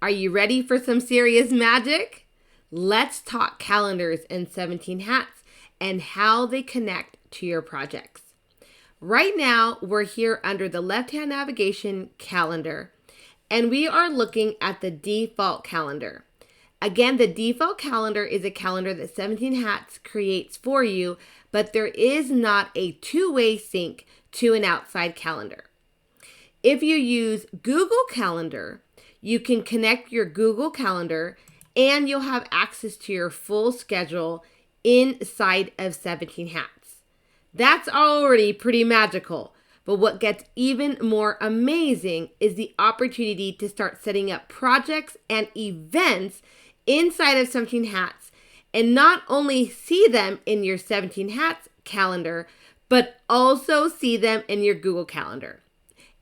Are you ready for some serious magic? Let's talk calendars and 17 hats and how they connect to your projects. Right now, we're here under the left-hand navigation calendar, and we are looking at the default calendar. Again, the default calendar is a calendar that 17 hats creates for you, but there is not a two-way sync to an outside calendar. If you use Google Calendar, you can connect your Google Calendar and you'll have access to your full schedule inside of 17 hats. That's already pretty magical, but what gets even more amazing is the opportunity to start setting up projects and events inside of 17 hats and not only see them in your 17 hats calendar, but also see them in your Google Calendar.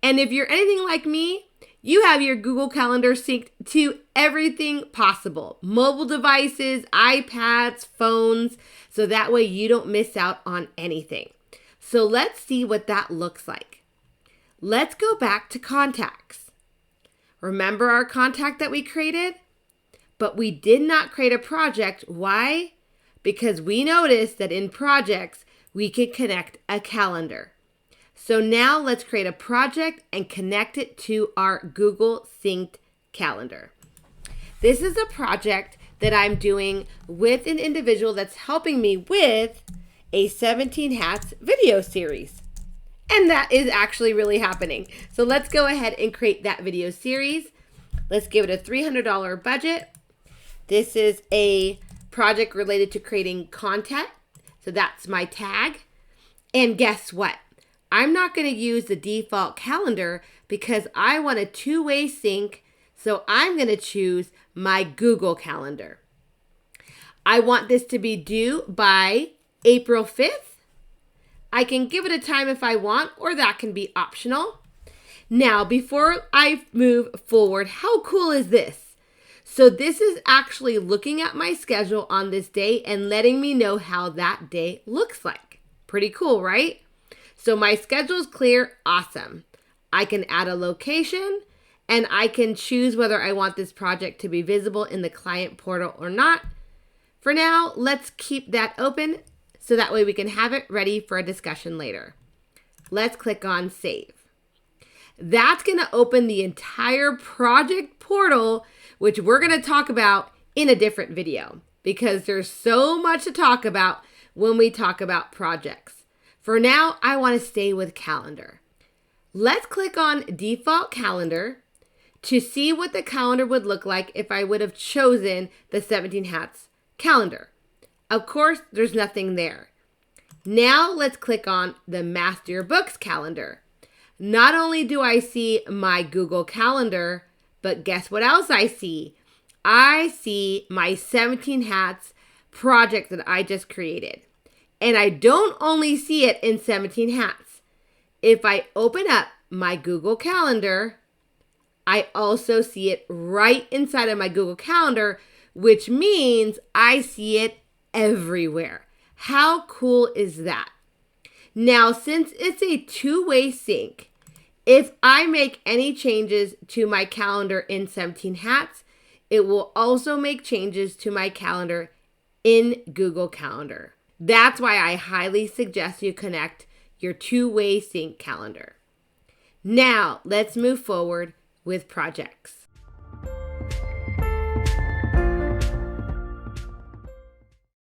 And if you're anything like me, you have your Google Calendar synced to everything possible. Mobile devices, iPads, phones, so that way you don't miss out on anything. So let's see what that looks like. Let's go back to contacts. Remember our contact that we created? But we did not create a project. Why? Because we noticed that in projects, we could connect a calendar. So now let's create a project and connect it to our Google Synced calendar. This is a project that I'm doing with an individual that's helping me with a 17 Hats video series. And that is actually really happening. So let's go ahead and create that video series. Let's give it a $300 budget. This is a project related to creating content. So that's my tag. And guess what? I'm not going to use the default calendar because I want a two-way sync. So I'm going to choose my Google Calendar. I want this to be due by April 5th. I can give it a time if I want, or that can be optional. Now, before I move forward, how cool is this? So this is actually looking at my schedule on this day and letting me know how that day looks like. Pretty cool, right? So my schedule is clear. Awesome. I can add a location and I can choose whether I want this project to be visible in the client portal or not. For now, let's keep that open so that way we can have it ready for a discussion later. Let's click on Save. That's going to open the entire project portal, which we're going to talk about in a different video because there's so much to talk about when we talk about projects. For now, I want to stay with calendar. Let's click on Default Calendar to see what the calendar would look like if I would have chosen the 17 Hats calendar. Of course, there's nothing there. Now let's click on the Master Your Books calendar. Not only do I see my Google Calendar, but guess what else I see? I see my 17 Hats project that I just created. And I don't only see it in 17 Hats. If I open up my Google Calendar, I also see it right inside of my Google Calendar, which means I see it everywhere. How cool is that? Now, since it's a two-way sync, if I make any changes to my calendar in 17 Hats, it will also make changes to my calendar in Google Calendar. That's why I highly suggest you connect your two-way sync calendar. Now, let's move forward with projects.